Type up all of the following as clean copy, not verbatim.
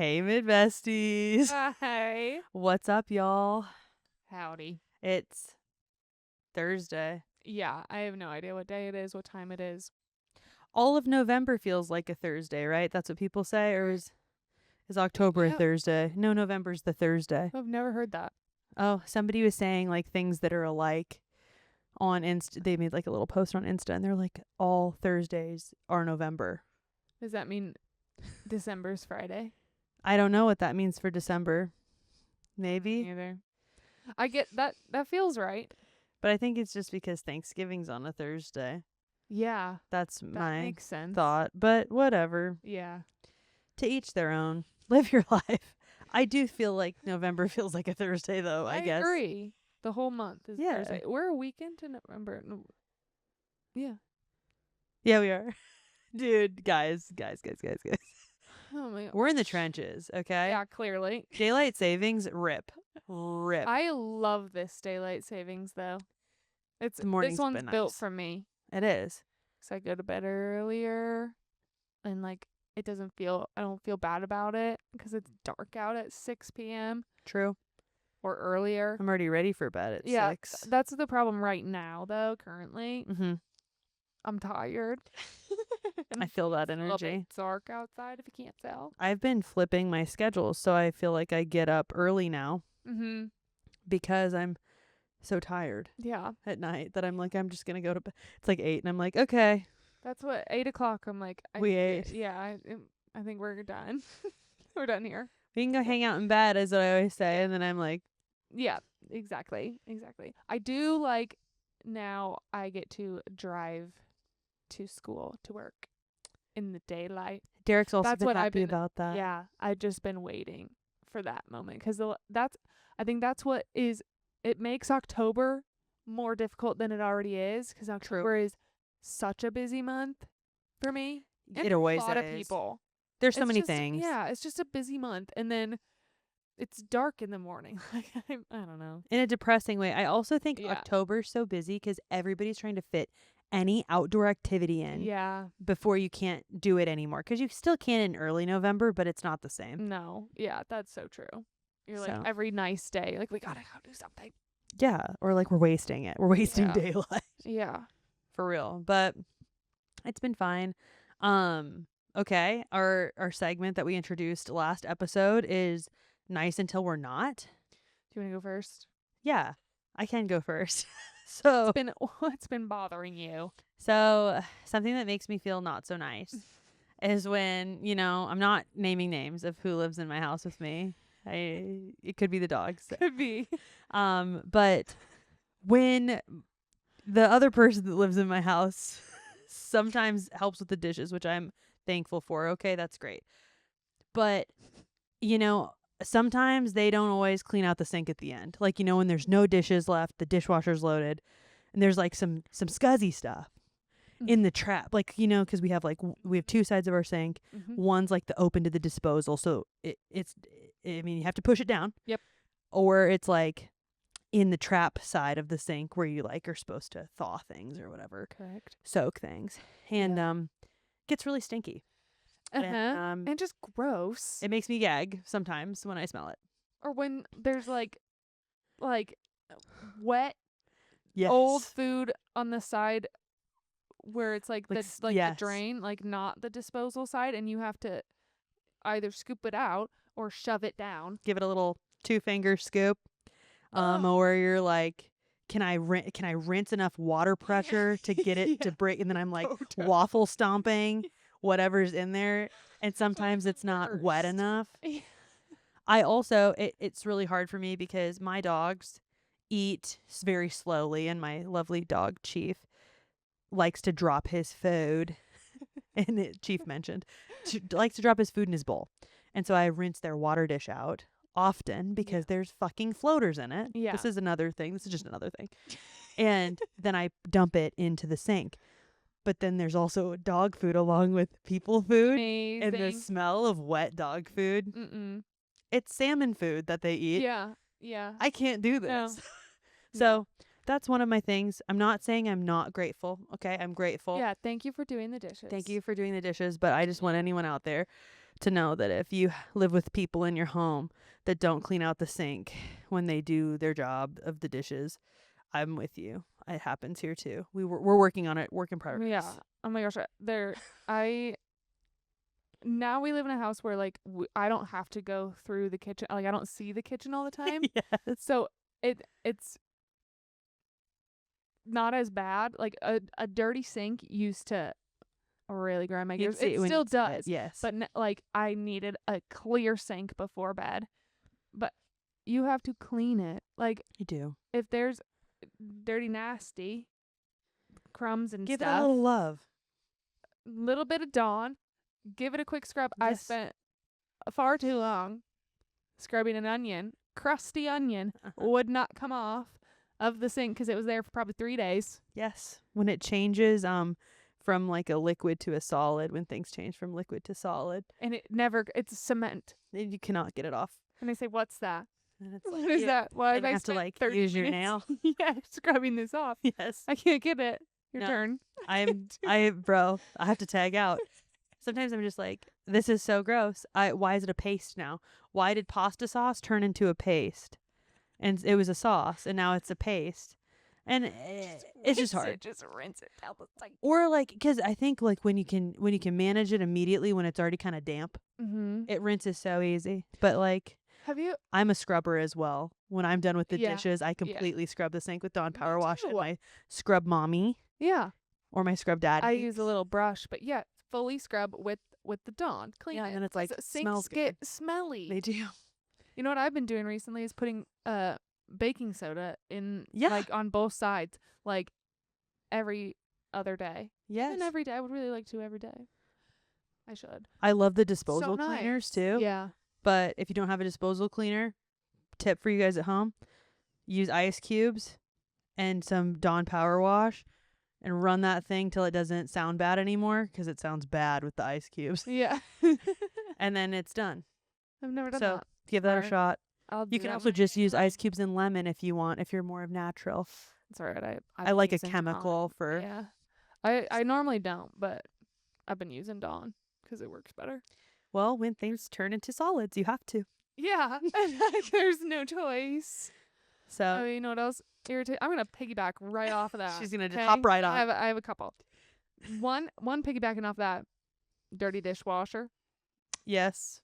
Hey, Midbesties. Hey. What's up, y'all? Howdy. It's Thursday. Yeah, I have no idea what day it is, what time it is. All of November feels like a Thursday, right? That's what people say, or is October a Yeah. Thursday? No, November's the Thursday. I've never heard that. Oh, somebody was saying like things that are alike on Insta. They made like a little post on Insta, and they're like, all Thursdays are November. Does that mean December's Friday? I don't know what that means for December. Maybe. Either. I get that. That feels right. But I think it's just because Thanksgiving's on a Thursday. Yeah. That's That my makes sense. thought. But whatever. Yeah. To each their own. Live your life. I do feel like November feels like a Thursday, though, I guess. agree. The whole month is Yeah. Thursday. We're a week into November. No. Yeah. Yeah, we are. Dude, guys. Oh my god. We're in the trenches, okay? Yeah, clearly. Daylight savings, rip. Rip. I love this daylight savings though. The morning's this one's been built nice. for me. It is. 'Cause I go to bed earlier, and like I don't feel bad about it because it's dark out at 6 p.m. True. or earlier. I'm already ready for bed at 6. That's the problem right now though. Currently, Mm-hmm. I'm tired. I feel that It's a little energy. bit dark outside if you can't tell. I've been flipping my schedule, so I feel like I get up early now Mm-hmm. because I'm so tired Yeah, at night that I'm like, I'm just going to go to bed. It's like 8, and I'm like, okay, that's what 8 o'clock. I'm like, we ate. Yeah, I think we're done. We're done here. We can go hang out in bed, is what I always say. And then I'm like, Yeah, exactly. I do like now I get to drive to school to work in the daylight. Derek's also That's been what I've happy been- about that. Yeah, I've just been waiting for that moment because I think that's what is. It makes October more difficult than it already is because October is such a busy month for me. And It always a lot of is. people. There's so It's many just- things. Yeah, it's just a busy month, and then it's dark in the morning. Like I don't know. In a depressing way. I also think Yeah. October's so busy because everybody's trying to fit any outdoor activity in Yeah. before you can't do it anymore. Because you still can in early November, but it's not the same. No. Yeah, that's so true. You're So. like every nice day, like we gotta go do something. Yeah. Or like we're wasting it. We're wasting Yeah. daylight. Yeah. For real. But it's been fine. Okay. Our segment that we introduced last episode is nice until we're not. Do you want to go first? Yeah. I can go first. So What's been bothering you? So something that makes me feel not so nice is when, I'm not naming names of who lives in my house with me. It could be the dogs. Could be. But when the other person that lives in my house sometimes helps with the dishes, which I'm thankful for. Okay, that's great. But, sometimes they don't always clean out the sink at the end. Like, when there's no dishes left, the dishwasher's loaded, and there's like some scuzzy stuff in the trap. Like, because we have two sides of our sink. Mm-hmm. One's like the open to the disposal. So it's you have to push it down. Yep. Or it's like in the trap side of the sink where you like are supposed to thaw things or whatever. Correct. Soak things. And gets really stinky. And just gross. It makes me gag sometimes when I smell it. Or when there's like wet Yes. old food on the side where it's like Yes. the drain, like not the disposal side, and you have to either scoop it out or shove it down. Give it a little 2-finger scoop. Or you're like, can I rinse enough water pressure to get it to break? And then I'm like waffle stomping whatever's in there. And sometimes it's not wet enough. I also, it's really hard for me because my dogs eat very slowly, and my lovely dog Chief likes to drop his food. And Chief mentioned, likes to drop his food in his bowl. And so I rinse their water dish out often because there's fucking floaters in it. Yeah. This is another thing. This is just another thing. And then I dump it into the sink. But then there's also dog food along with people food. Amazing. And the smell of wet dog food. It's salmon food that they eat. Yeah. Yeah. I can't do this. No. So that's one of my things. I'm not saying I'm not grateful. Okay, I'm grateful. Yeah. Thank you for doing the dishes. Thank you for doing the dishes. But I just want anyone out there to know that if you live with people in your home that don't clean out the sink when they do their job of the dishes, I'm with you. It happens here too. We're working on it. Work in progress. Yeah. Oh my gosh. Now we live in a house where like I don't have to go through the kitchen. Like I don't see the kitchen all the time. Yes. So it's not as bad. Like a dirty sink used to really grind my gears. It still does. Yes. But like I needed a clear sink before bed. But you have to clean it. Like you do. if there's dirty nasty crumbs and give stuff. it a little love. Little bit of Dawn. Give it a quick scrub. Yes. I spent far too long scrubbing an onion. Crusty onion would not come off of the sink because it was there for probably 3 days. Yes. When it changes from like a liquid to a solid, when things change from liquid to solid. And it's cement. You cannot get it off. And they say, what's that? And it's What is that? Why did I have to spend like 30 use your minutes? nail. Yeah, scrubbing this off. Yes. I can't get it. Your No. turn. Bro, I have to tag out. Sometimes I'm just like, this is so gross. Why is it a paste now? Why did pasta sauce turn into a paste? And it was a sauce, and now it's a paste. And it's just hard. Just rinse it down the sink. Or like, because I think like when you can manage it immediately when it's already kind of damp, it rinses so easy. But like, I'm a scrubber as well. When I'm done with the dishes, I completely scrub the sink with Dawn Power Wash and my Scrub Mommy. Yeah. Or my Scrub Daddy. I use a little brush, but yeah, fully scrub with the Dawn. Clean it. And then it's like sinks get smelly. They do. You know what I've been doing recently is putting baking soda in like on both sides, like every other day. Yes. And every day. I would really like to every day. I should. I love the disposal cleaners too. Yeah. But if you don't have a disposal cleaner, tip for you guys at home, use ice cubes and some Dawn Power Wash and run that thing till it doesn't sound bad anymore, because it sounds bad with the ice cubes. Yeah. And then it's done. I've never done that. So give that a shot. You can also just use ice cubes and lemon if you want, if you're more of natural. It's alright. I like a chemical for... Yeah. I normally don't, but I've been using Dawn because it works better. Well, when things turn into solids, you have to. Yeah. There's no choice. So you know what else? I'm gonna piggyback right off of that. She's gonna just hop right on. I have a couple. One piggybacking off that, dirty dishwasher. Yes.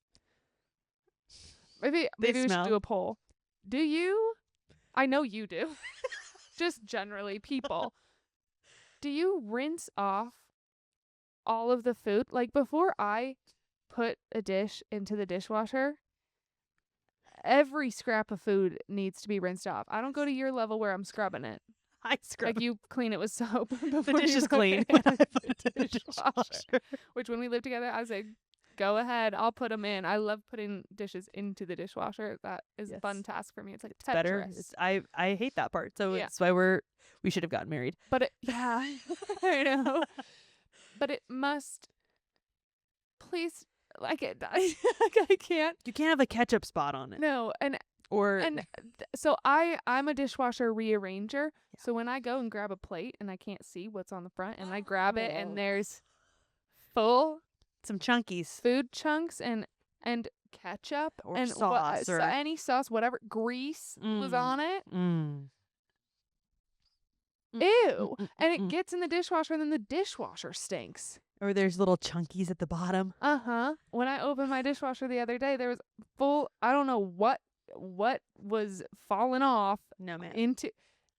Maybe we should do a poll. Do you? I know you do. Just generally, people. Do you rinse off all of the food? Like before I put a dish into the dishwasher, every scrap of food needs to be rinsed off. I don't go to your level where I'm scrubbing it. I scrub. Like you clean it with soap. The dish is clean when I put it in the dishwasher. Which when we live together, I say, go ahead. I'll put them in. I love putting dishes into the dishwasher. That is a fun task for me. It's like Tetris. Better. I hate that part. So it's why we should have gotten married. But I know. But it must. Please. Like it, I can't. You can't have a ketchup spot on it. No, so I'm a dishwasher rearranger. Yeah. So when I go and grab a plate and I can't see what's on the front, and I grab it and there's some chunkies, food chunks and ketchup or and sauce or any sauce, whatever grease was on it. Ew. And it gets in the dishwasher and then the dishwasher stinks. Or there's little chunkies at the bottom. When I opened my dishwasher the other day, there was full, I don't know what was falling off. No, man. Into,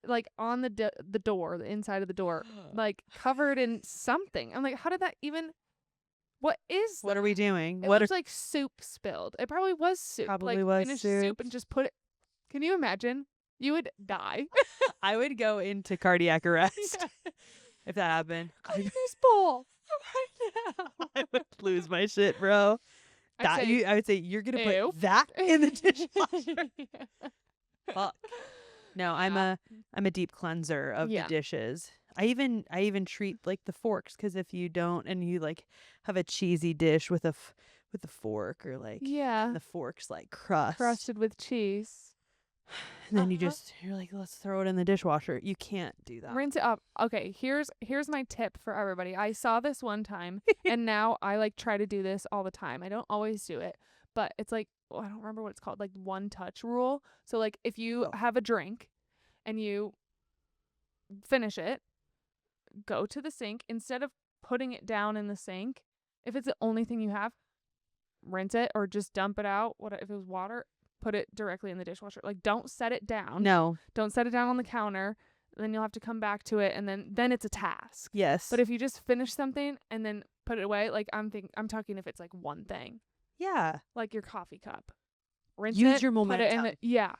like, on the door, the inside of the door, like, covered in something. I'm like, how did that even, what is What that? are we doing? It was like soup spilled. It probably was soup. Probably like, was soup and just put it, can you imagine? You would die. I would go into cardiac arrest if that happened. Clean this bowl right now. I would lose my shit, bro. I would say you're gonna put that in the dishwasher. Fuck. No, I'm a deep cleanser of the dishes. I even treat like the forks, because if you don't and you like have a cheesy dish with a fork, or like the fork's like crusted with cheese. And then you're like, let's throw it in the dishwasher. You can't do that. Rinse it up. Okay, here's my tip for everybody. I saw this one time and now I like try to do this all the time. I don't always do it, but it's like, I don't remember what it's called, like one touch rule. So like if you have a drink and you finish it, go to the sink. Instead of putting it down in the sink, if it's the only thing you have, rinse it or just dump it out. What if it was water? Put it directly in the dishwasher. Like, don't set it down. No. Don't set it down on the counter. Then you'll have to come back to it, and then it's a task. Yes. But if you just finish something and then put it away, like I'm talking if it's like one thing. Yeah. Like your coffee cup. Rinse Use it, your momentum. put it in yeah.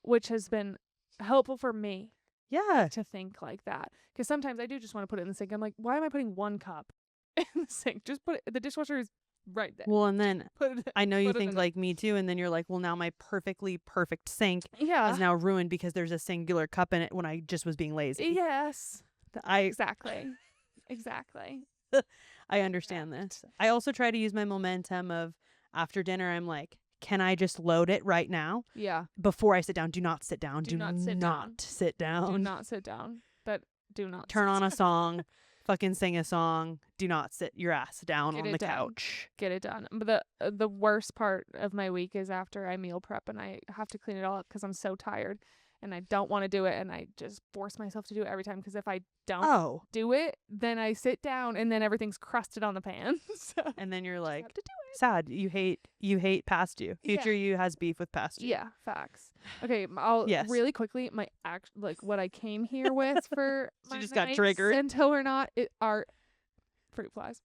Which has been helpful for me. Yeah. To think like that. Because sometimes I do just want to put it in the sink. I'm like, why am I putting one cup in the sink? Just put it. The dishwasher is right there. Well, and then I know you think like me too, and then you're like, well, now my perfectly perfect sink is now ruined because there's a singular cup in it when I just was being lazy. Yes. Exactly. I understand this. I also try to use my momentum of after dinner, I'm like, can I just load it right now? Yeah. Before I sit down. Do not sit down. Do not sit down. Sit down. Do not sit down. But do not turn on a song. Fucking sing a song. Do not sit your ass down on the couch. Get it done. But the worst part of my week is after I meal prep and I have to clean it all up because I'm so tired and I don't want to do it, and I just force myself to do it every time because if I don't do it, then I sit down and then everything's crusted on the pan. And then you're like, sad. You hate past you. Future you has beef with past you. Yeah, facts. Okay, I'll really quickly what I came here with for she just got triggered. Until or not, are fruit flies,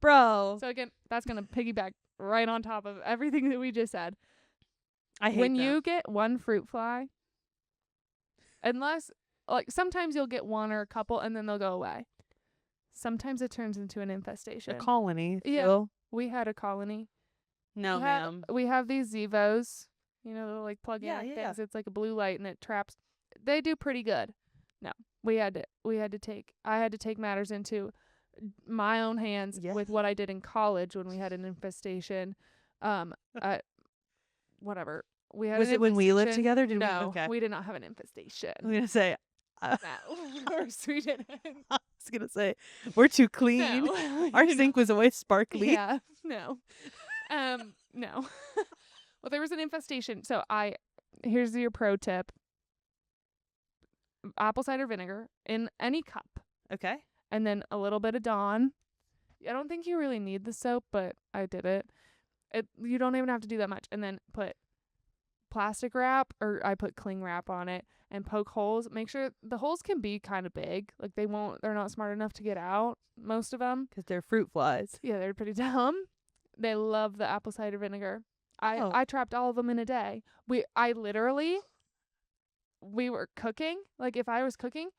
bro. So again, that's gonna piggyback right on top of everything that we just said. I hate when you get one fruit fly, unless like sometimes you'll get one or a couple and then they'll go away. Sometimes it turns into an infestation. A colony. Yeah. Still. We had a colony. No, ma'am. We have these Zevos, the like plug-in things. It's like a blue light and it traps. They do pretty good. No, I had to take matters into my own hands with what I did in college when we had an infestation. Whatever. We had. Was it when we lived together? We did not have an infestation. I'm gonna say. No, of course we didn't. I was gonna say we're too clean. No, our sink was always sparkly. Yeah, no, no. Well, there was an infestation. So here's your pro tip: apple cider vinegar in any cup. Okay. And then a little bit of Dawn. I don't think you really need the soap, but I did it. You don't even have to do that much. And then put plastic wrap, or I put cling wrap on it, and poke holes. Make sure the holes can be kind of big. Like they're not smart enough to get out, most of them. Because they're fruit flies. Yeah, they're pretty dumb. They love the apple cider vinegar. I trapped all of them in a day. We were cooking. Like if I was cooking,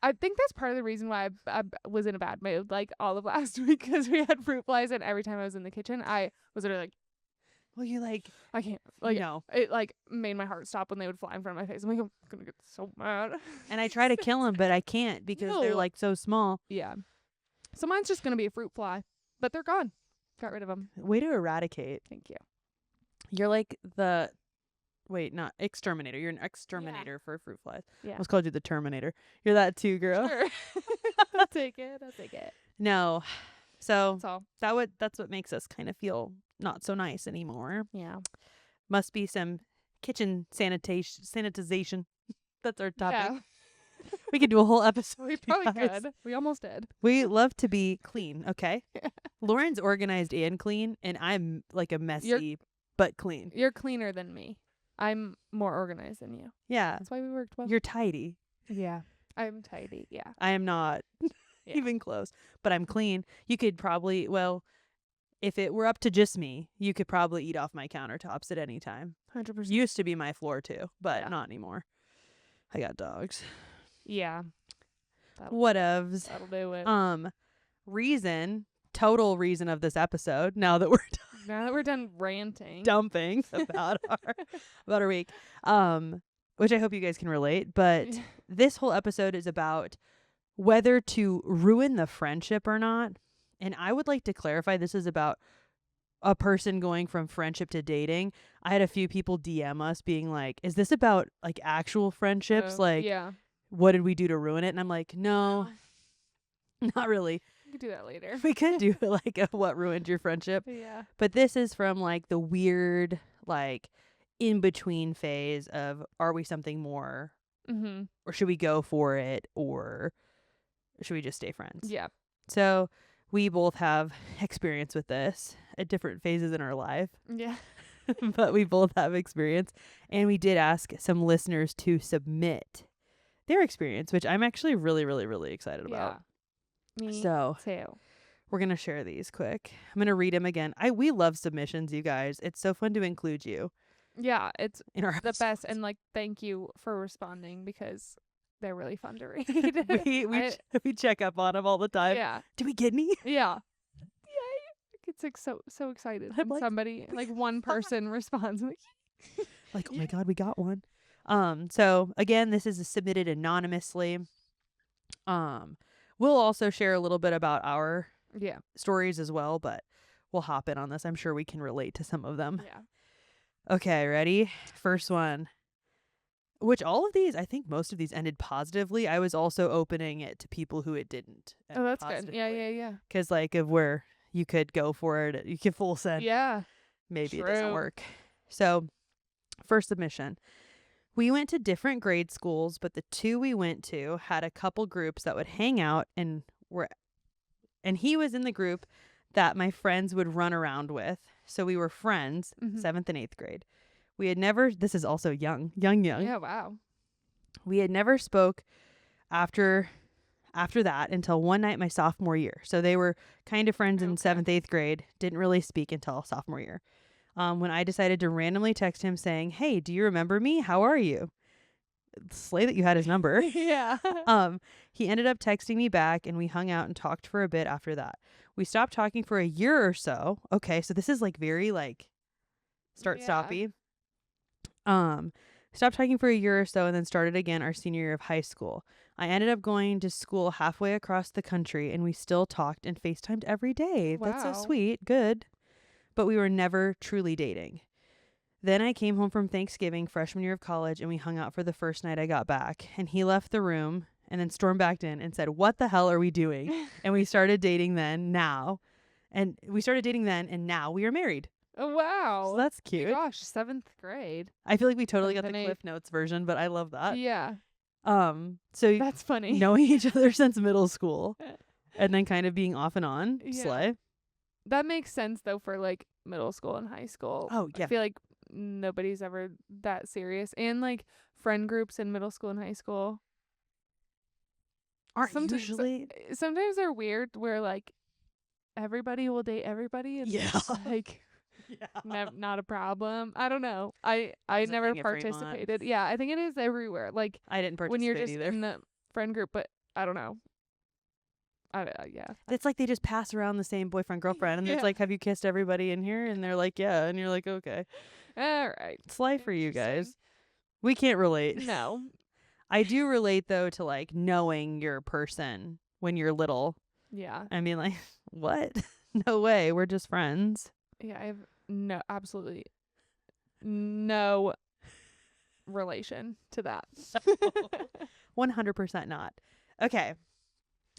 I think that's part of the reason why I was in a bad mood like all of last week, because we had fruit flies, and every time I was in the kitchen, I was literally like, well, you like, I can't, like, no. It like made my heart stop when they would fly in front of my face. I'm like, I'm gonna get so mad. And I try to kill them, but I can't because they're like so small. Yeah. So mine's just gonna be a fruit fly, but they're gone. Got rid of them. Way to eradicate. Thank you. You're like not exterminator. You're an exterminator for fruit flies. Yeah. I almost called you the Terminator. You're that too, girl. Sure. I'll take it. No. So that's what makes us kind of feel not so nice anymore. Yeah. Must be some kitchen sanitization. That's our topic. Yeah. We could do a whole episode. We probably could. We almost did. We love to be clean, okay? Yeah. Lauren's organized and clean, and I'm like a messy but clean. You're cleaner than me. I'm more organized than you. Yeah. That's why we worked well. You're tidy. Yeah. I'm tidy. Yeah. I am not even close, but I'm clean. You could probably, if it were up to just me, you could probably eat off my countertops at any time. 100%. Used to be my floor too, but not anymore. I got dogs. Yeah. Whatevs. That'll do it. Total reason of this episode, now that we're done ranting, dumping about our week, which I hope you guys can relate, but this whole episode is about whether to ruin the friendship or not. And I would like to clarify, this is about a person going from friendship to dating, I had a few people DM us being like, is this about like actual friendships? Like, yeah. what did we do to ruin it? And I'm like, no, not really. We could do that later. We could do like a what ruined your friendship. Yeah. But this is from like the weird, like in between phase of, are we something more, or should we go for it, or should we just stay friends? Yeah. So we both have experience with this at different phases in our life. Yeah. But we both have experience. And we did ask some listeners to submit their experience, which I'm actually really, really, really excited about. Me So too. we're going to share these quick. I'm going to read them again. We love submissions, you guys. It's so fun to include you. Yeah, it's in our the best. And like, thank you for responding because they're really fun to read. we check up on them all the time. Yeah. Do we get any? Yeah. Yay. It's like so excited when like, somebody, like one person responds. Like, oh my God, we got one. So again, this is submitted anonymously. We'll also share a little bit about our stories as well, but we'll hop in on this. I'm sure we can relate to some of them. Yeah. Okay, ready? First one. Which all of these, I think most of these ended positively. I was also opening it to people who it didn't. Oh, that's good. Yeah. Because like of where you could go for it, you could full send. Yeah. Maybe it doesn't work. So, first submission. We went to different grade schools, but the two we went to had a couple groups that would hang out and he was in the group that my friends would run around with. So we were friends, 7th and 8th grade. We had never, this is also young. Yeah, wow. We had never spoke after that until one night my sophomore year. So they were kind of friends in 7th, 8th grade, didn't really speak until sophomore year. When I decided to randomly text him saying, hey, do you remember me? How are you? Slay that you had his number. Yeah. He ended up texting me back and we hung out and talked for a bit after that. We stopped talking for a year or so. Okay, so this is like very like stoppy. Stopped talking for a year or so and then started again our senior year of high school. I ended up going to school halfway across the country and we still talked and FaceTimed every day. Wow. That's so sweet. Good. But we were never truly dating. Then I came home from Thanksgiving freshman year of college and we hung out for the first night I got back. And he left the room and then stormed back in and said, what the hell are we doing? And we started dating then, now. And we started dating then and now we are married. Oh, wow. So that's cute. Oh my gosh, 7th grade. I feel like we totally got the Cliff Notes version, but I love that. Yeah. So that's funny. Knowing each other since middle school and then kind of being off and on. Yeah. Slay. That makes sense though for like middle school and high school. Oh, yeah. I feel like nobody's ever that serious. And like friend groups in middle school and high school aren't usually. Sometimes they're weird where like everybody will date everybody and it's like not a problem. I don't know. I never participated. Yeah, I think it is everywhere. Like I didn't participate when you're just either in the friend group, but I don't know. Yeah. It's like they just pass around the same boyfriend girlfriend and it's like, have you kissed everybody in here? And they're like, yeah. And you're like, okay. All right. Slay for you guys. We can't relate. No. I do relate though to like knowing your person when you're little. Yeah. I mean like, what? No way. We're just friends. Yeah, I have absolutely no relation to that. 100% not. Okay.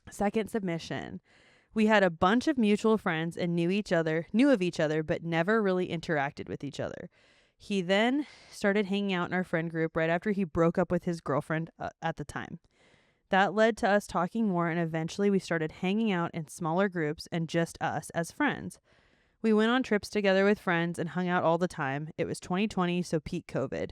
Second submission. We had a bunch of mutual friends and knew of each other, but never really interacted with each other. He then started hanging out in our friend group right after he broke up with his girlfriend at the time. That led to us talking more, and eventually we started hanging out in smaller groups and just us as friends. We went on trips together with friends and hung out all the time. It was 2020, so peak COVID.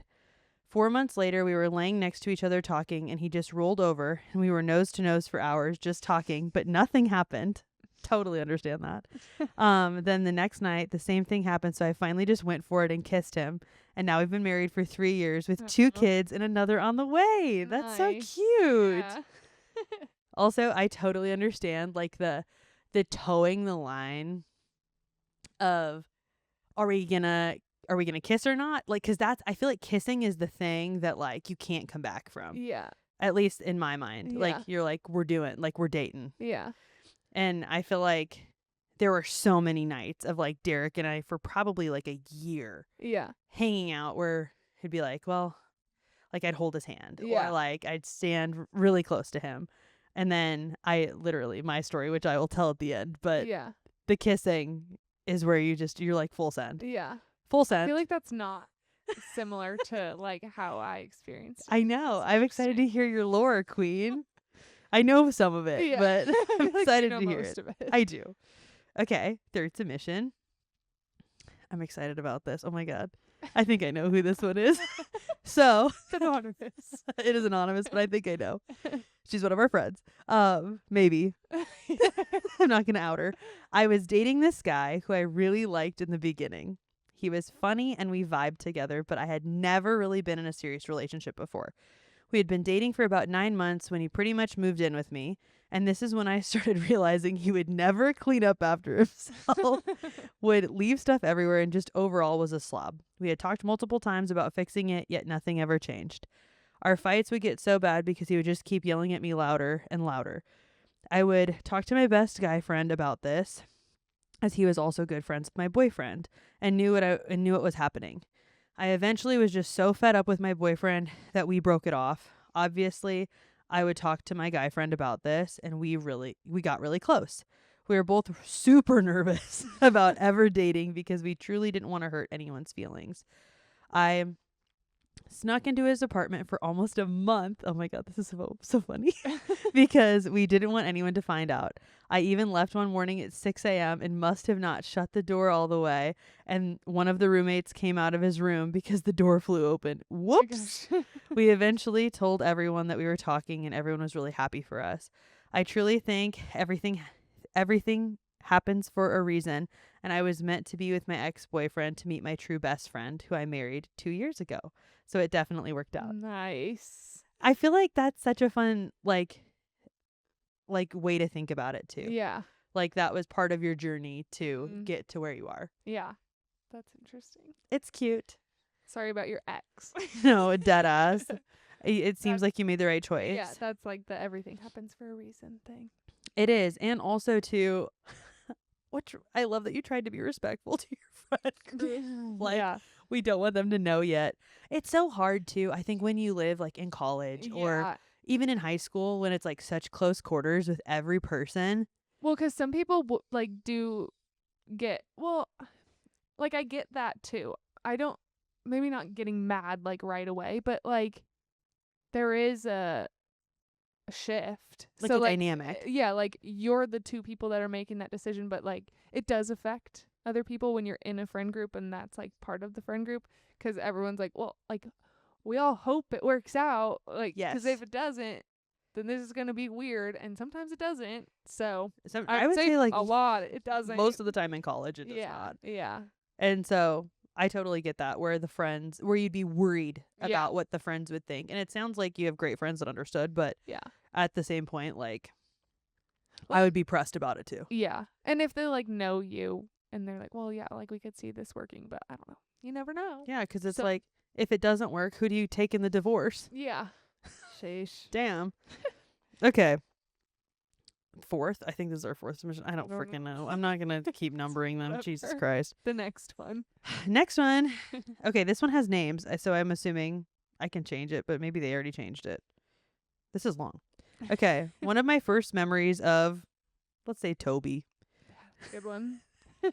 4 months later, we were laying next to each other talking, and he just rolled over, and we were nose to nose for hours just talking, but nothing happened. Totally understand that. Then the next night, the same thing happened, so I finally just went for it and kissed him, and now we've been married for 3 years with 2 kids and another on the way. That's so cute. Yeah. Also, I totally understand, like, the towing the line of, are we gonna kiss or not? Like, cause I feel like kissing is the thing that like you can't come back from. Yeah. At least in my mind. Yeah. Like you're like, we're dating. Yeah. And I feel like there were so many nights of like Derek and I for probably like a year hanging out where he'd be like, well, like I'd hold his hand or like I'd stand really close to him. And then I literally, my story, which I will tell at the end, but the kissing is where you're like full send. Yeah. Full send. I feel like that's not similar to like how I experienced it. I know. I'm excited to hear your lore, Queen. I know some of it, but I'm excited to hear it. I do. Okay, third submission. I'm excited about this. Oh my God. I think I know who this one is. So anonymous. It is anonymous, but I think I know. She's one of our friends. Maybe. I'm not gonna out her. I was dating this guy who I really liked in the beginning. He was funny and we vibed together, but I had never really been in a serious relationship before. We had been dating for about 9 months when he pretty much moved in with me. And this is when I started realizing he would never clean up after himself, would leave stuff everywhere, and just overall was a slob. We had talked multiple times about fixing it, yet nothing ever changed. Our fights would get so bad because he would just keep yelling at me louder and louder. I would talk to my best guy friend about this, as he was also good friends with my boyfriend, and knew what was happening. I eventually was just so fed up with my boyfriend that we broke it off. Obviously, I would talk to my guy friend about this, and we got really close. We were both super nervous about ever dating because we truly didn't want to hurt anyone's feelings. I snuck into his apartment for almost a month. Oh my God, this is so funny. Because we didn't want anyone to find out. I even left one morning at 6 a.m. and must have not shut the door all the way. And one of the roommates came out of his room because the door flew open. Whoops. We eventually told everyone that we were talking, and everyone was really happy for us. I truly think everything happens for a reason. And I was meant to be with my ex-boyfriend to meet my true best friend, who I married 2 years ago. So it definitely worked out. Nice. I feel like that's such a fun, like way to think about it too. Yeah. Like that was part of your journey to get to where you are. Yeah. That's interesting. It's cute. Sorry about your ex. No, dead ass. It seems like you made the right choice. Yeah, that's like the everything happens for a reason thing. It is. And also too, I love that you tried to be respectful to your friend group. Like, we don't want them to know yet. It's so hard too, I think, when you live like in college or even in high school, when it's like such close quarters with every person. Well, because some people like do get, like I get that too. I don't, maybe not getting mad like right away, but like there is a shift. Like so, a like, dynamic. Yeah, like you're the two people that are making that decision, but like it does affect other people when you're in a friend group and that's like part of the friend group, because everyone's like, well, like we all hope it works out, like, because if it doesn't, then this is gonna be weird, and sometimes it doesn't. So I would say like a lot it doesn't. Most of the time in college it does not. Yeah. And so I totally get that, where you'd be worried about what the friends would think. And it sounds like you have great friends that understood, but at the same point, like, I would be pressed about it too. Yeah. And if they like know you and they're like, well, yeah, like we could see this working, but I don't know. You never know. Yeah, because it's like, if it doesn't work, who do you take in the divorce? Yeah. Sheesh. Damn. Okay. Fourth. I think this is our fourth submission. I don't freaking know. I'm not going to keep numbering them. Jesus Christ. The next one. Next one. Okay, this one has names, so I'm assuming I can change it, but maybe they already changed it. This is long. Okay. One of my first memories of, let's say, Toby. Good one.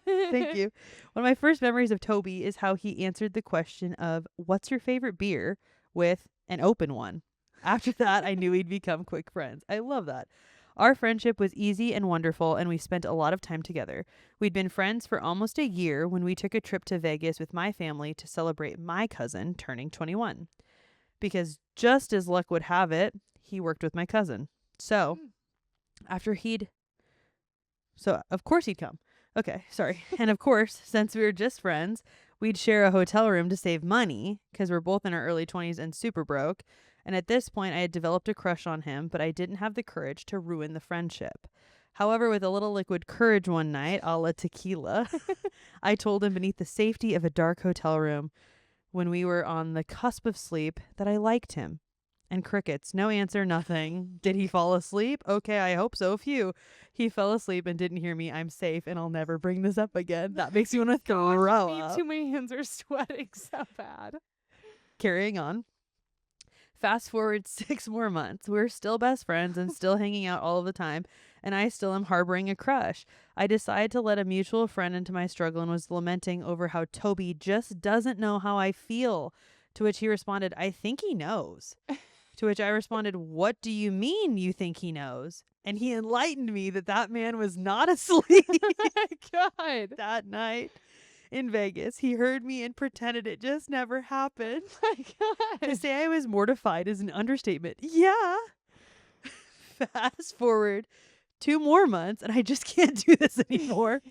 Thank you. One of my first memories of Toby is how he answered the question of, what's your favorite beer, with an open one. After that, I knew we'd become quick friends. I love that. Our friendship was easy and wonderful, and we spent a lot of time together. We'd been friends for almost a year when we took a trip to Vegas with my family to celebrate my cousin turning 21. Because just as luck would have it, he worked with my cousin. So, of course he'd come. Okay, sorry. And of course, since we were just friends, we'd share a hotel room to save money, because we're both in our early 20s and super broke. And at this point, I had developed a crush on him, but I didn't have the courage to ruin the friendship. However, with a little liquid courage one night, a la tequila, I told him beneath the safety of a dark hotel room, when we were on the cusp of sleep, that I liked him. And crickets. No answer, nothing. Did he fall asleep? Okay, I hope so. Phew. He fell asleep and didn't hear me. I'm safe and I'll never bring this up again. That makes me want to throw Me up. too. My hands are sweating so bad. Carrying on. Fast forward 6 more months. We're still best friends and still hanging out all of the time, and I still am harboring a crush. I decided to let a mutual friend into my struggle and was lamenting over how Toby just doesn't know how I feel. To which he responded, I think he knows. To which I responded, what do you mean you think he knows? And he enlightened me that that man was not asleep Oh my God. that night in Vegas. He heard me and pretended it just never happened. Oh my To God. say I was mortified is an understatement. Yeah. Fast forward 2 more months and I just can't do this anymore.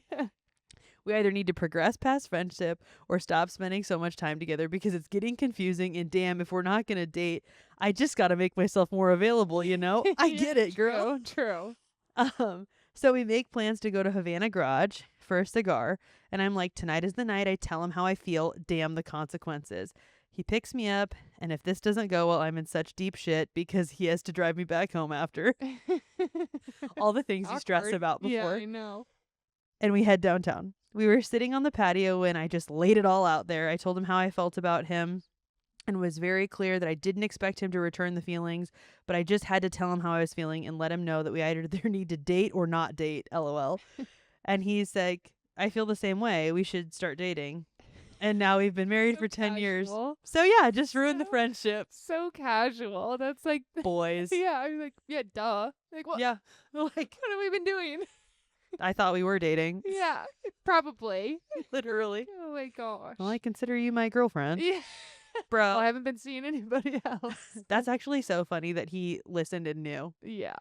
We either need to progress past friendship or stop spending so much time together because it's getting confusing, and damn, if we're not going to date, I just got to make myself more available, you know? I get it, girl. True. So we make plans to go to Havana Garage for a cigar, and I'm like, tonight is the night I tell him how I feel. Damn the consequences. He picks me up, and if this doesn't go well, I'm in such deep shit because he has to drive me back home after. All the things you stress Awkward. about before. Yeah, I know. And we head downtown. We were sitting on the patio when I just laid it all out there. I told him how I felt about him and was very clear that I didn't expect him to return the feelings, but I just had to tell him how I was feeling and let him know that we either need to date or not date, LOL. And he's like, I feel the same way. We should start dating. And now we've been married So for 10 years. casual. So yeah, just ruined the So- friendship. So casual. That's like, Boys. yeah, I'm like, yeah, duh. Like, what? Yeah. Like, What have we been doing? I thought we were dating. Yeah, probably. Literally. Oh my gosh. Well, I consider you my girlfriend. Yeah. Bro. Well, I haven't been seeing anybody else. That's actually so funny that he listened and knew. Yeah.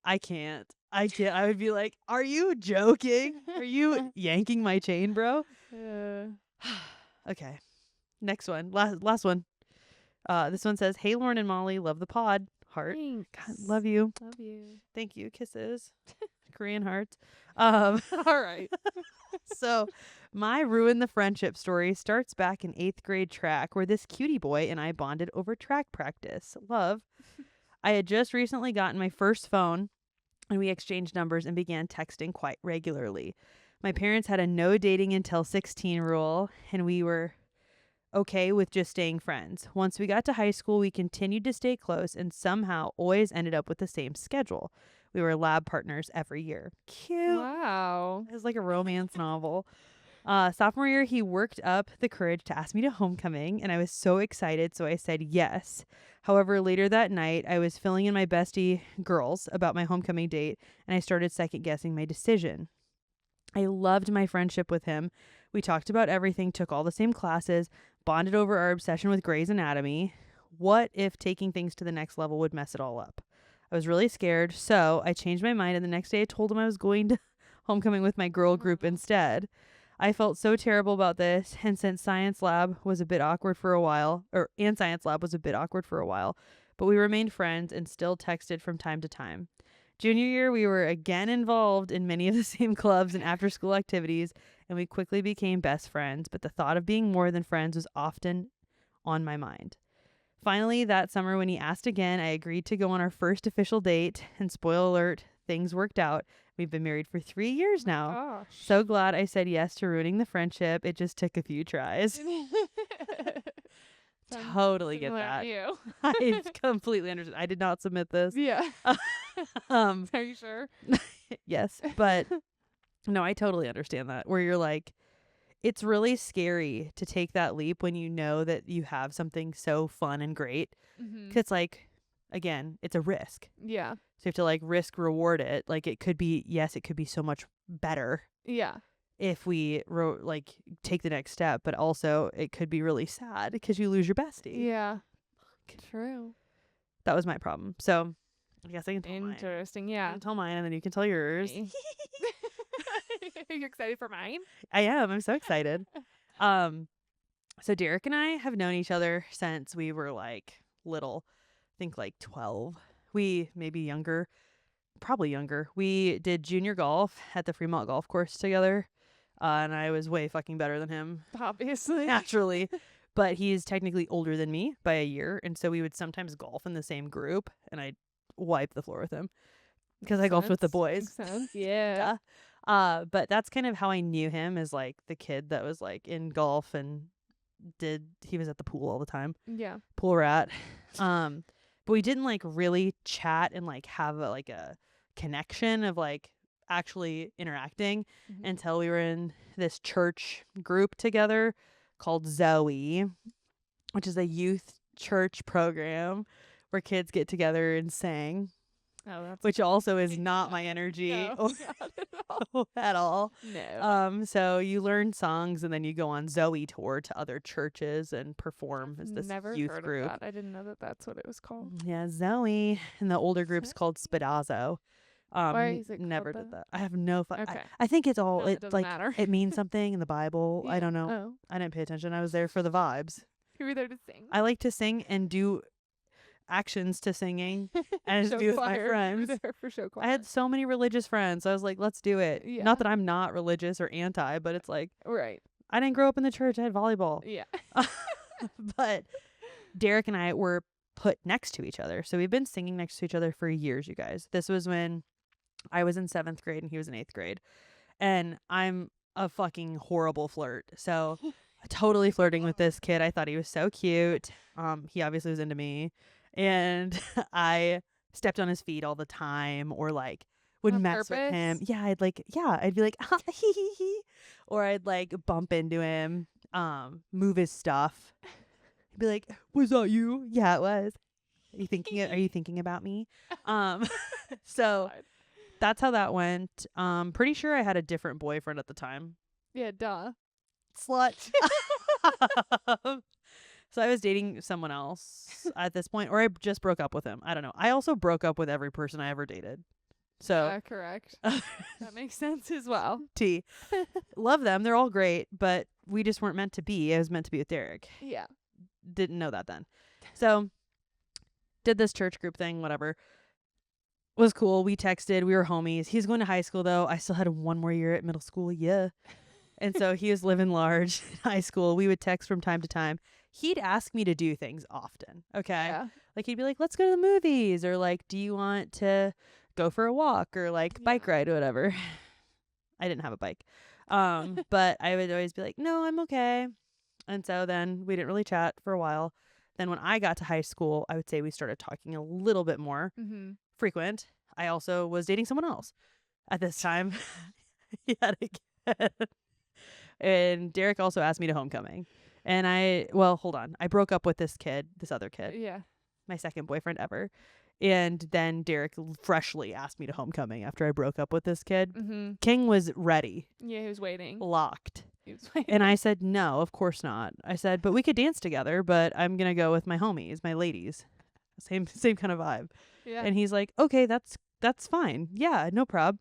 I can't. I would be like, are you joking? Are you yanking my chain, bro? Okay. Next one. Last one. This one says, hey, Lauren and Molly, love the pod. Heart. Thanks. God, love you. Love you. Thank you. Kisses. Korean hearts. All right. So my ruin the friendship story starts back in 8th grade track where this cutie boy and I bonded over track practice. Love. I had just recently gotten my first phone and we exchanged numbers and began texting quite regularly. My parents had a no dating until 16 rule and we were okay with just staying friends. Once we got to high school, we continued to stay close and somehow always ended up with the same schedule. We were lab partners every year. Cute. Wow. It was like a romance novel. Sophomore year, he worked up the courage to ask me to homecoming, and I was so excited, so I said yes. However, later that night, I was filling in my bestie girls about my homecoming date, and I started second-guessing my decision. I loved my friendship with him. We talked about everything, took all the same classes, bonded over our obsession with Grey's Anatomy. What if taking things to the next level would mess it all up? I was really scared, so I changed my mind, and the next day I told him I was going to homecoming with my girl group instead. I felt so terrible about this, and since science lab was a bit awkward for a while, but we remained friends and still texted from time to time. Junior year, we were again involved in many of the same clubs and after-school activities, and we quickly became best friends, but the thought of being more than friends was often on my mind. Finally, that summer when he asked again, I agreed to go on our first official date, and spoiler alert, things worked out. We've been married for 3 years now. Gosh. So glad I said yes to ruining the friendship. It just took a few tries. Totally get Similar to that. You. I completely understand. I did not submit this. Yeah. Um, Are you sure? yes, but no, I totally understand that. Where you're like, it's really scary to take that leap when you know that you have something so fun and great. Mm-hmm. 'Cause it's like, again, it's a risk. Yeah. So you have to like risk reward it. Like it could be, yes, it could be so much better Yeah. if we take the next step, but also it could be really sad because you lose your bestie. Yeah. True. That was my problem. So I guess I can tell mine. Interesting. I Yeah. can tell mine and then you can tell yours. Are you excited for mine? I am. I'm so excited. So Derek and I have known each other since we were like little. I think like 12. We maybe younger. Probably younger. We did junior golf at the Fremont Golf Course together. And I was way fucking better than him. Obviously. Naturally. But he's technically older than me by a year. And so we would sometimes golf in the same group, and I'd wipe the floor with him because I golfed with the boys. Makes sense. Yeah. But that's kind of how I knew him, as like the kid that was like in golf and he was at the pool all the time. Yeah. Pool rat. But we didn't like really chat and like have a connection of like actually interacting until we were in this church group together called Zoe, which is a youth church program where kids get together and sing. Oh, that's which also is not my energy no, not at all. No. So you learn songs and then you go on Zoe tour to other churches and perform as this Never youth heard group. Of that. I didn't know that that's what it was called. Yeah, Zoe. And the older group's called Spedazzo. Why is it never called did that. I have no Okay. I think it's all it doesn't like matter. it means something in the Bible. Yeah. I don't know. Oh. I didn't pay attention. I was there for the vibes. You were there to sing. I like to sing and do actions to singing and just be with my friends. There for show choir. I had so many religious friends. So I was like, let's do it. Yeah. Not that I'm not religious or anti, but it's like, right. I didn't grow up in the church. I had volleyball. Yeah. But Derek and I were put next to each other. So we've been singing next to each other for years, you guys. This was when I was in 7th grade and he was in 8th grade. And I'm a fucking horrible flirt. So totally flirting with this kid. I thought he was so cute. He obviously was into me. And I stepped on his feet all the time, or like would On mess with him. purpose? Yeah, I'd be like, ah, hee hee hee. Or I'd like bump into him, move his stuff. He'd be like, was that you? Yeah, it was. Are you thinking about me? So God. that's how that went. Pretty sure I had a different boyfriend at the time. Yeah, duh. Slut. So I was dating someone else at this point, or I just broke up with him. I don't know. I also broke up with every person I ever dated. So Correct. That makes sense as well. T. Love them. They're all great, but we just weren't meant to be. I was meant to be with Derek. Yeah. Didn't know that then. So did this church group thing, whatever. Was cool. We texted. We were homies. He's going to high school, though. I still had 1 more year at middle school. Yeah. And so he was living large in high school. We would text from time to time. He'd ask me to do things often. Okay. Yeah. Like he'd be like, let's go to the movies, or like, do you want to go for a walk, or like bike ride or whatever. I didn't have a bike. But I would always be like, no, I'm okay. And so then we didn't really chat for a while. Then when I got to high school, I would say we started talking a little bit more frequent. I also was dating someone else at this time. Yet again. And Derek also asked me to homecoming. And hold on. I broke up with this other kid. Yeah. My second boyfriend ever. And then Derek freshly asked me to homecoming after I broke up with this kid. King was ready. Yeah, he was waiting. Locked. He was waiting. And I said, no, of course not. I said, but we could dance together, but I'm going to go with my homies, my ladies. Same kind of vibe. Yeah. And he's like, okay, that's fine. Yeah, no prob.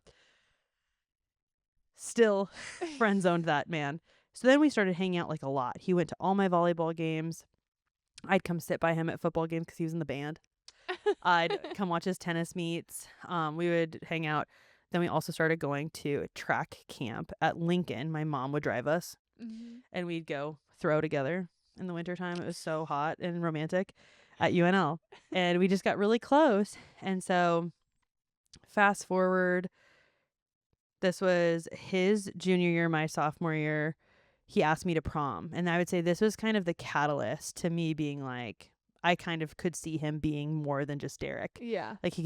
Still friend zoned that man. So then we started hanging out like a lot. He went to all my volleyball games. I'd come sit by him at football games because he was in the band. I'd come watch his tennis meets. We would hang out. Then we also started going to a track camp at Lincoln. My mom would drive us. And we'd go throw together in the wintertime. It was so hot and romantic at UNL. And we just got really close. And so fast forward, this was his junior year, my sophomore year. He asked me to prom. And I would say this was kind of the catalyst to me being like, I kind of could see him being more than just Derek. Yeah. Like he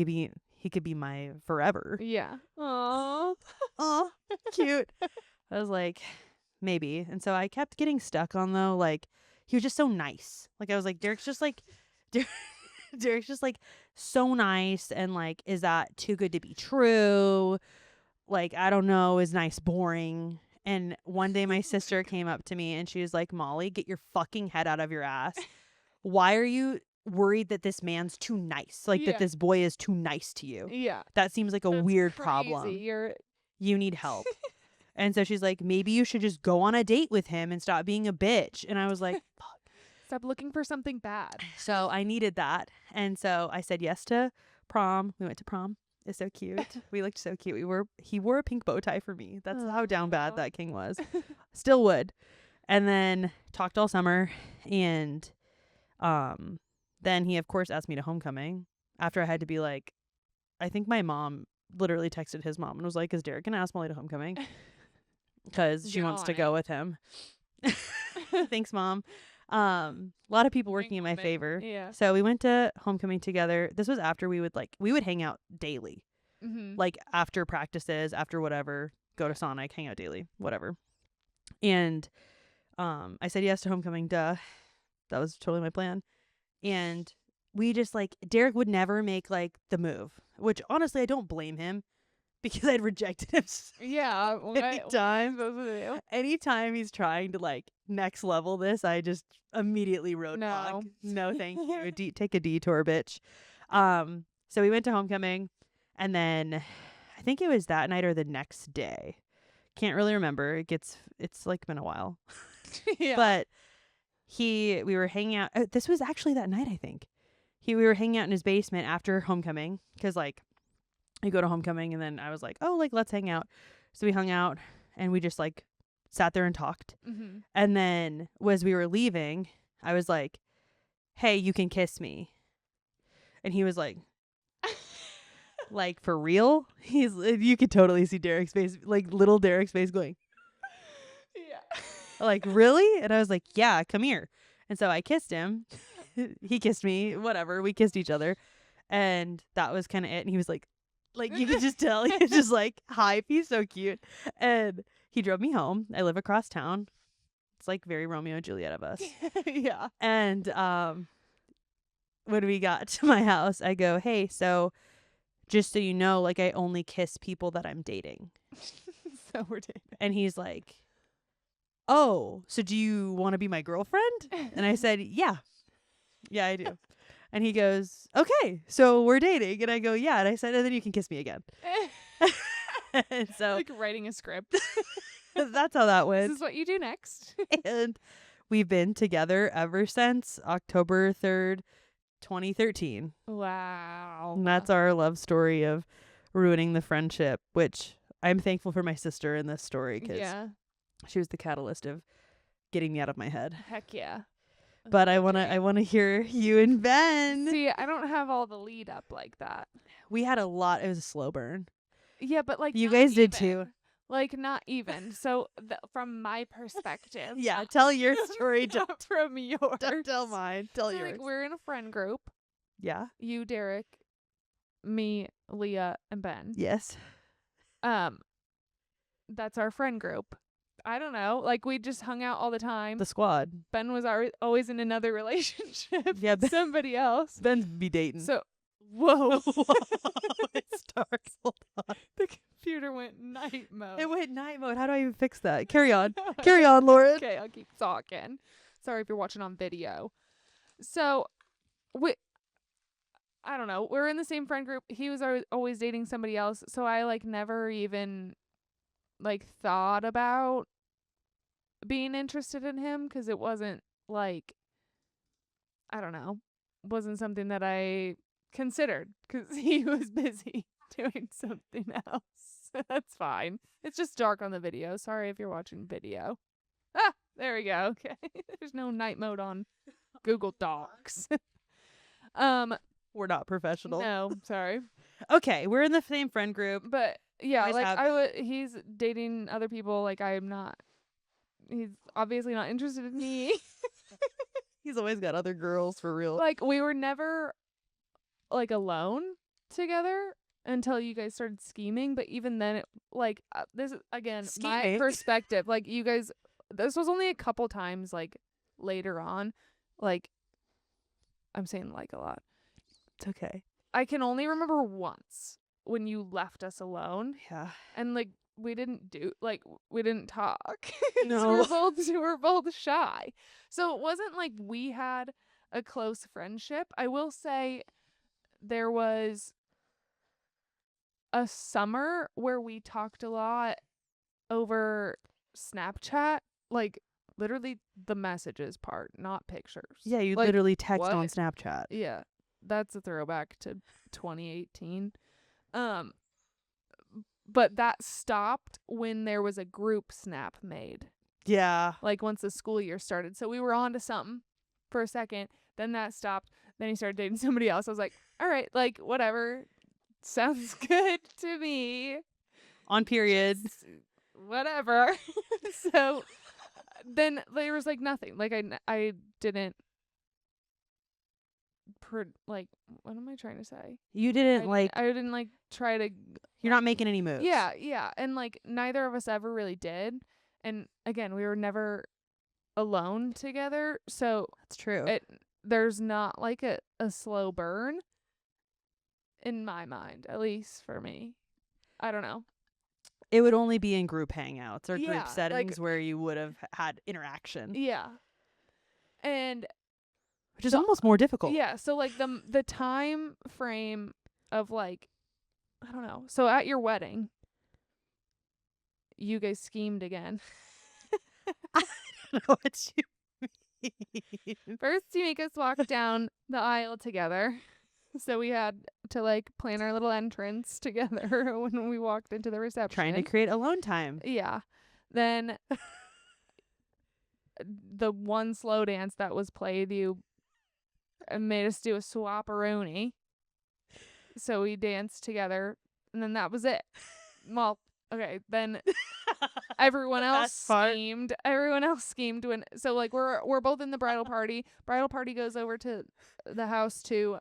could be my forever. Yeah. Aww. Aw, cute. I was like, maybe. And so I kept getting stuck on, though, like, he was just so nice. Like, I was like, Derek's just like so nice. And like, is that too good to be true? Like, I don't know. Is nice boring? And one day my sister came up to me and she was like, Molly, get your fucking head out of your ass. Why are you worried that this man's too nice? Like that this boy is too nice to you? Yeah. That seems like a weird crazy. problem. You need help. And so she's like, maybe you should just go on a date with him and stop being a bitch. And I was like, fuck. Stop looking for something bad. So I needed that. And so I said yes to prom. We went to prom. It's so cute. We looked so cute. He wore a pink bow tie for me. That's how down bad that king was. Still would. And then talked all summer, and then he of course asked me to homecoming after I had to be like, I think my mom literally texted his mom and was like, is Derek gonna ask Molly to homecoming? Because she wants to go with him. Thanks, Mom. A lot of people working in my favor. Yeah. So we went to homecoming together. This was after we would hang out daily. Like after practices, after whatever, go to Sonic, hang out daily, whatever. And I said yes to homecoming, duh. That was totally my plan. And we just Derek would never make the move, which honestly I don't blame him because I'd rejected him yeah anytime he's trying to next level this, I just immediately roadblock. No thank you. Take a detour, bitch. So we went to homecoming, and then I think it was that night or the next day, can't really remember. It's been a while. Yeah. But we were hanging out. This was actually that night, I think. We were hanging out in his basement after homecoming because you go to homecoming, and then I was like, oh, let's hang out. So we hung out, and we just sat there and talked. And then as we were leaving, I was like, hey, you can kiss me. And he was like, for real? You could totally see Derek's face, little Derek's face going, yeah. Really? And I was like, yeah, come here. And so I kissed him. He kissed me, whatever. We kissed each other. And that was kind of it. And he was like, you could just tell he was just hype. He's so cute. And he drove me home. I live across town. It's very Romeo and Juliet of us. Yeah. And when we got to my house, I go, hey, so just so you know, I only kiss people that I'm dating. So we're dating. And he's like, oh, so do you want to be my girlfriend? And I said, yeah, I do. And he goes, okay, so we're dating. And I go, yeah. And I said, and then you can kiss me again. And so writing a script. That's how that went. This is what you do next. And we've been together ever since October 3rd, 2013. Wow. And that's our love story of ruining the friendship, which I'm thankful for my sister in this story because she was the catalyst of getting me out of my head. Heck yeah. But I wanna hear you and Ben. See, I don't have all the lead up like that. We had a lot. It was a slow burn. Yeah, but you guys did too. Not even. So from my perspective. Yeah, tell your story. Not from yours. Don't tell mine. Tell yours. We're in a friend group. Yeah. You, Derek, me, Leah, and Ben. Yes. That's our friend group. I don't know. We just hung out all the time. The squad. Ben was always in another relationship. Yeah, somebody else. Ben's be dating. So, whoa. It starts. Hold on. The computer went night mode. It went night mode. How do I even fix that? Carry on. Carry on, Lauren. Okay, I'll keep talking. Sorry if you're watching on video. So, I don't know. We're in the same friend group. He was always dating somebody else. So I never even thought about being interested in him because it wasn't I don't know, wasn't something that I considered because he was busy doing something else. That's fine. It's just dark on the video. Sorry if you're watching video. Ah, there we go. Okay. There's no night mode on Google Docs. We're not professional. No, sorry. Okay, we're in the same friend group. But yeah, he's dating other people. I'm not. He's obviously not interested in me. He's always got other girls for real. We were never alone together until you guys started scheming. But even then, it this is again scheming. My perspective. You guys, this was only a couple times later on. I'm saying a lot. It's okay. I can only remember once when you left us alone. Yeah. And we didn't we didn't talk. No. we're both shy. So it wasn't we had a close friendship. I will say there was a summer where we talked a lot over Snapchat, literally the messages part, not pictures. Yeah, you literally text on Snapchat. Yeah. That's a throwback to 2018. But that stopped when there was a group snap made. Yeah. Like once the school year started. So we were on to something for a second. Then that stopped. Then he started dating somebody else. I was like, all right, like whatever. Sounds good to me. On period. Just whatever. So then there was like nothing. Like I didn't like, what am I trying to say? You didn't I didn't like try to. You're not making any moves. Yeah, and like neither of us ever really did. And again, we were never alone together, so That's true. There's not like a slow burn in my mind, at least for me. I don't know. It would only be in group hangouts or Yeah, group settings where you would have had interaction. Yeah. And which is almost more difficult. Yeah, so like the time frame of like, I don't know. So at your wedding, you guys schemed again. I don't know what you mean. First, you make us walk down the aisle together. So we had to like plan our little entrance together when we walked into the reception. Trying to create alone time. Yeah. Then the one slow dance that was played, you made us do a swap-a-roni. So we danced together, and then that was it. Well, okay, then everyone else schemed. Everyone else schemed when so like we're both in the bridal party. Bridal party goes over to the house to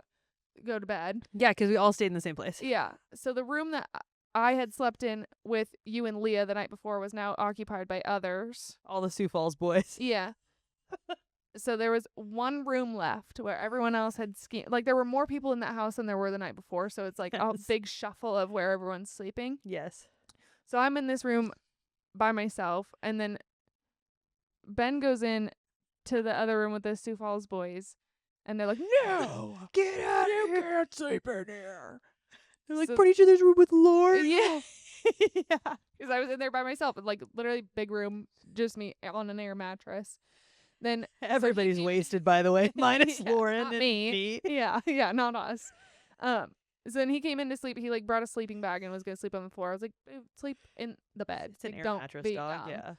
go to bed. Yeah, because we all stayed in the same place. Yeah. So the room that I had slept in with you and Leah the night before was now occupied by others. All the Sioux Falls boys. Yeah. So there was one room left where everyone else had schemed. Like there were more people in that house than there were the night before. So it's like a big shuffle of where everyone's sleeping. Yes. So I'm in this room by myself, and then Ben goes in to the other room with the Sioux Falls boys, and they're like, "No, Get out of here. can't sleep in here." They're like, So- pretty sure there's room with Lord. Yeah, yeah. Because I was in there by myself, like literally big room, just me on an air mattress. Then Everybody's wasted, by the way, minus Yeah, Lauren not and me. Yeah, not us. So then he came in to sleep. He like brought a sleeping bag and was gonna sleep on the floor. I was like, "Babe, sleep in the bed. It's an Like, air don't mattress, be dog. dumb." Yeah.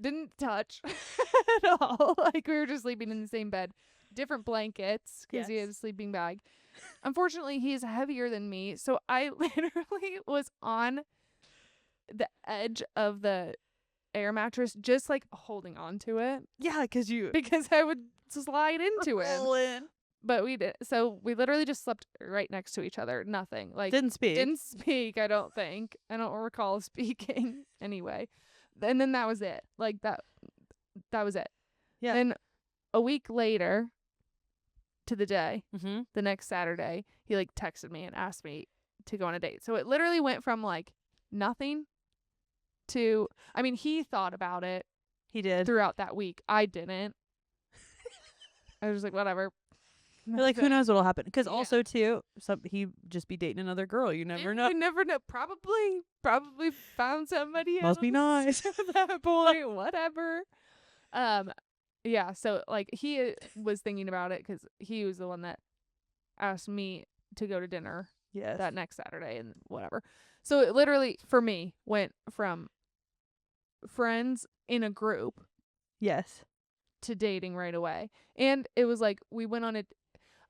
Didn't touch at all. Like we were just sleeping in the same bed, different blankets because he had a Yes. sleeping bag. Unfortunately, he's heavier than me, so I literally was on the edge of the air mattress, just like holding on to it Yeah, because you because I would slide into him. roll in. But we did. So we literally just slept right next to each other. Nothing. Like Didn't speak. didn't speak, I don't think. I don't recall speaking anyway. And then that was it. Like that was it. Yeah. Then a week later to the day, Mm-hmm. the next Saturday, he like texted me and asked me to go on a date. So it literally went from like nothing to, I mean, he thought about it He did. throughout that week. I didn't. I was just like, whatever. You're like, who knows what'll happen? Because Yeah. also too, he just be dating another girl. You never know. You never know. Probably found somebody Must be else nice. at that point. Whatever. Yeah. So like he was thinking about it because he was the one that asked me to go to dinner Yes. that next Saturday and whatever. So it literally for me went from friends in a group Yes. to dating right away. And it was like we went on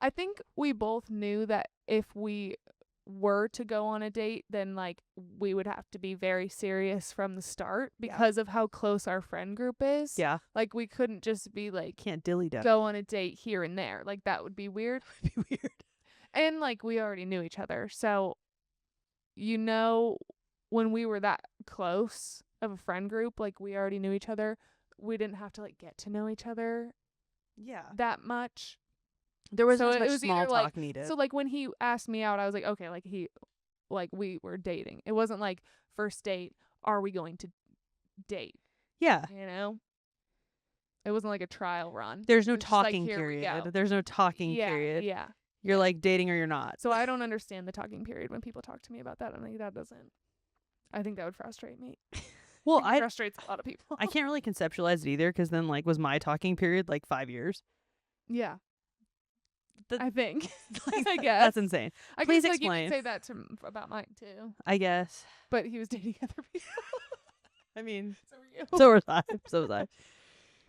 I think we both knew that if we were to go on a date, then like we would have to be very serious from the start because of how close our friend group is. Yeah. Like we couldn't just be like Can't dilly dally. go on a date here and there. Like that would be weird. Be weird. And like we already knew each other. So when we were that close of a friend group, like we already knew each other. We didn't have to like get to know each other Yeah. that much. There was So not it much was small either, talk like- needed. So like when he asked me out, I was like, okay, like we were dating. It wasn't like first date, are we going to date? yeah. You know? It wasn't like a trial run. There's no It was just like, talking here we period. go. There's no talking Yeah, period. yeah. You're like dating or you're not. So I don't understand the talking period when people talk to me about that. I'm like, I think that would frustrate me. Well, It frustrates a lot of people. I can't really conceptualize it either because then like was my talking period like 5 years? Yeah. That- I think. Like, I guess. That's insane. I Please guess, like, explain. you could say that about Mike too. I guess. But he was dating other people. I mean, So were you. so was I. So was I.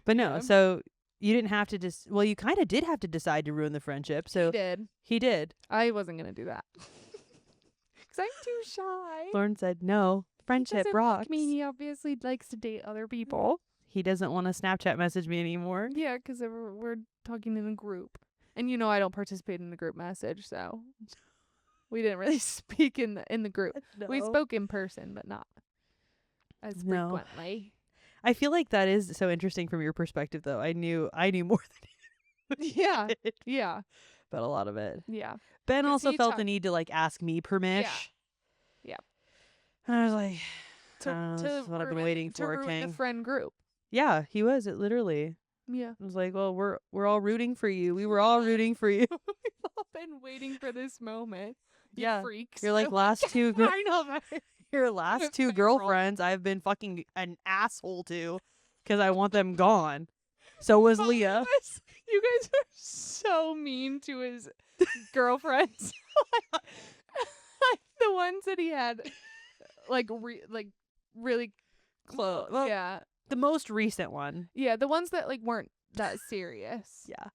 But no, Yeah. so you didn't have to well, you kind of did have to decide to ruin the friendship. So He did. he did. I wasn't going to do that. Because I'm too shy. Lauren said, no, friendship He doesn't rocks. like me. He obviously likes to date other people. He doesn't want to Snapchat message me anymore. Yeah, because we're talking in a group. And you know I don't participate in the group message, so we didn't really speak in the group. No. We spoke in person, but not as No. frequently. I feel like that is so interesting from your perspective, though. I knew more than you Yeah. did Yeah. about a lot of it. Yeah. Ben 'Cause also he felt talked- the need to like ask me permission. Yeah. And I was like, To this is what I've been ruin- waiting to for, ruin King. the friend group. Yeah, he was. It literally. Yeah. I was like, well, we're all rooting for you. We were all rooting for you. We've all been waiting for this moment. You Yeah. freaks. You're like last two I know that. your last two Feral. girlfriends I've been fucking an asshole to because I want them gone. So was Leah. You guys are so mean to his girlfriends. Like the ones that he had, like really close. Well, yeah, The most recent one. yeah, the ones that like weren't that serious. Yeah.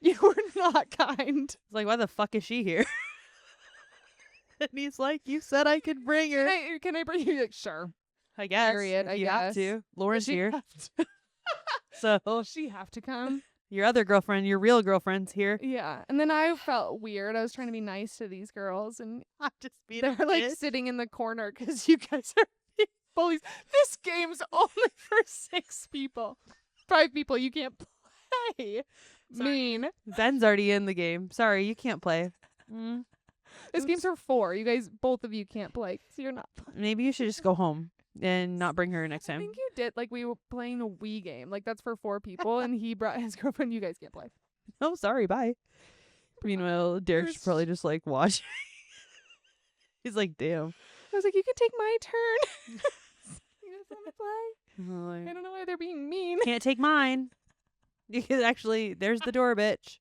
You were not kind. It's like, why the fuck is she here? And he's like, you said I could bring her. Can I bring you? Like, sure. I guess. Period, if I you have guess. to. Lauren's She here. have to- So Does she have to come? your other girlfriend, your real girlfriend's here. Yeah. And then I felt weird. I was trying to be nice to these girls, and I'm just being they're like sitting in the corner because you guys are being bullies. This game's only for 6 people. 5 people. You can't play. Sorry. Mean. Ben's already in the game. Sorry, you can't play. This game's for 4. You guys, both of you can't play. So you're not playing. Maybe you should just go home and not bring her next I time. think you did. Like, we were playing a Wii game. Like, that's for 4 people, and he brought his girlfriend. You guys can't play. Oh, sorry, bye. Meanwhile, Derek's There's- probably just like watching. He's like, damn. I was like, you can take my turn. You guys want to play? I'm I like, don't know why they're being mean. can't take mine. You could actually, there's the door, bitch.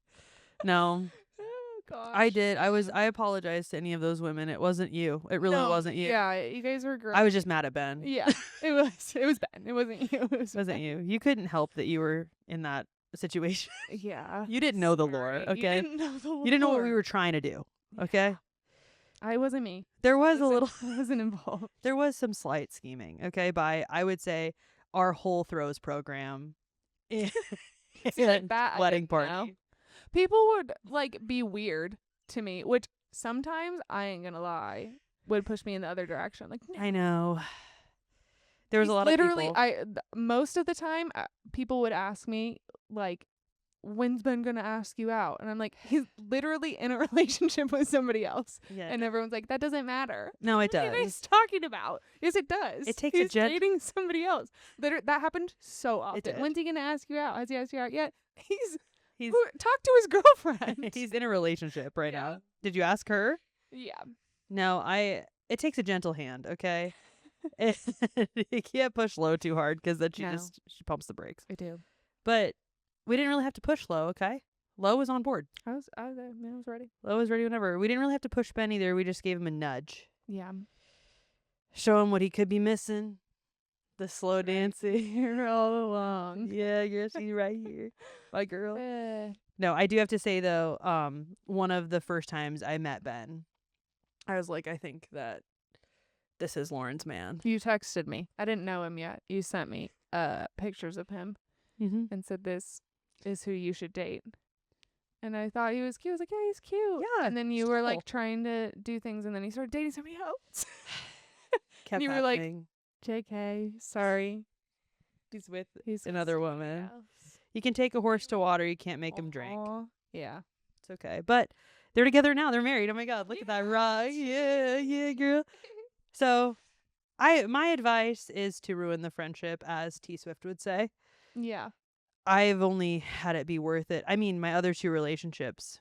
No, Oh, gosh. I apologized to any of those women. It wasn't you. It really No, wasn't you. Yeah, you guys were great. I was just mad at Ben. Yeah, it was Ben. It wasn't you. It was It wasn't you. You couldn't help that you were in that situation. Yeah. You didn't know the lore, Sorry. okay? You didn't know the lore. You didn't know what we were trying to do, okay? I wasn't me. There was a little, I wasn't involved. there was some slight scheming, okay, by, I would say, our whole throws program. That I Wedding didn't party. know. People would like be weird to me, which sometimes I ain't gonna lie would push me in the other direction. Like, no. I know. There was He's a lot literally, of people. most of the time, people would ask me like, "When's Ben gonna ask you out?" And I'm like, "He's literally in a relationship with somebody else." Yeah. And everyone's like, "That doesn't matter." No, it What are you does. guys talking about? Yes, it does. It takes a He's gen- dating somebody else. That happened so often. did. When's he gonna ask you out? Has he asked you out yet? He's Talk to his girlfriend. he's in a relationship right Yeah. now. Did you ask her? Yeah. No, it takes a gentle hand, okay? You can't push low too hard because then No. she pumps the brakes. I do. But we didn't really have to push low, okay? Low was on board. I was ready. Low was ready whenever. We didn't really have to push Ben either. We just gave him a nudge. Yeah. Show him what he could be missing. The slow dancing. Here all along. Yeah, you're see right here. My girl. Eh. No, I do have to say though, one of the first times I met Ben, I was like, I think that this is Lauren's man. You texted me. I didn't know him yet. You sent me pictures of him Mm-hmm. and said this is who you should date. And I thought he was cute. I was like, yeah, he's cute. Yeah, And then you he's were cool. like trying to do things, and then he started dating somebody else. Kept you were like, happening. JK, sorry. He's with He's with another somebody woman. else. You can take a horse to water. You can't make him drink. Aw. Yeah. It's okay. But they're together now. They're married. Oh my God. Look at that rock. Yeah, yeah, girl. So my advice is to ruin the friendship, as T Swift would say. Yeah. I've only had it be worth it. I mean, my other 2 relationships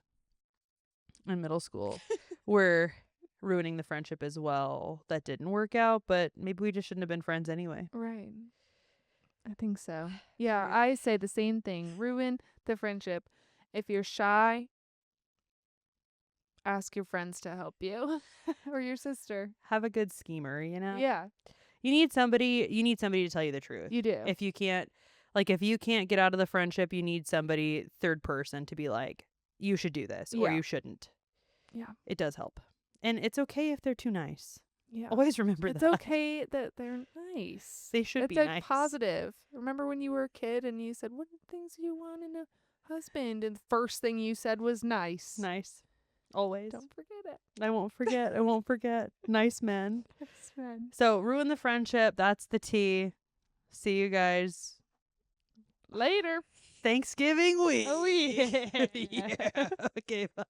in middle school were ruining the friendship as well. That didn't work out, but maybe we just shouldn't have been friends anyway. Right. I think so. Yeah, Right. I say the same thing. Ruin the friendship. If you're shy, ask your friends to help you or your sister. Have a good schemer, you know? Yeah. You need somebody to tell you the truth. You do. If you can't get out of the friendship, you need somebody, third person, to be like, you should do this or you shouldn't. Yeah. It does help. And it's okay if they're too nice. Yeah. Always remember it's that. It's okay that they're nice. They should it's be like nice. Positive. Remember when you were a kid and you said, what are the things you want in a husband? And the first thing you said was nice. Nice. Always. Don't forget it. I won't forget. I won't forget. Nice men. Nice men. So, ruin the friendship. That's the tea. See you guys later. Thanksgiving week. Oh, yeah. Yeah. Okay, bye.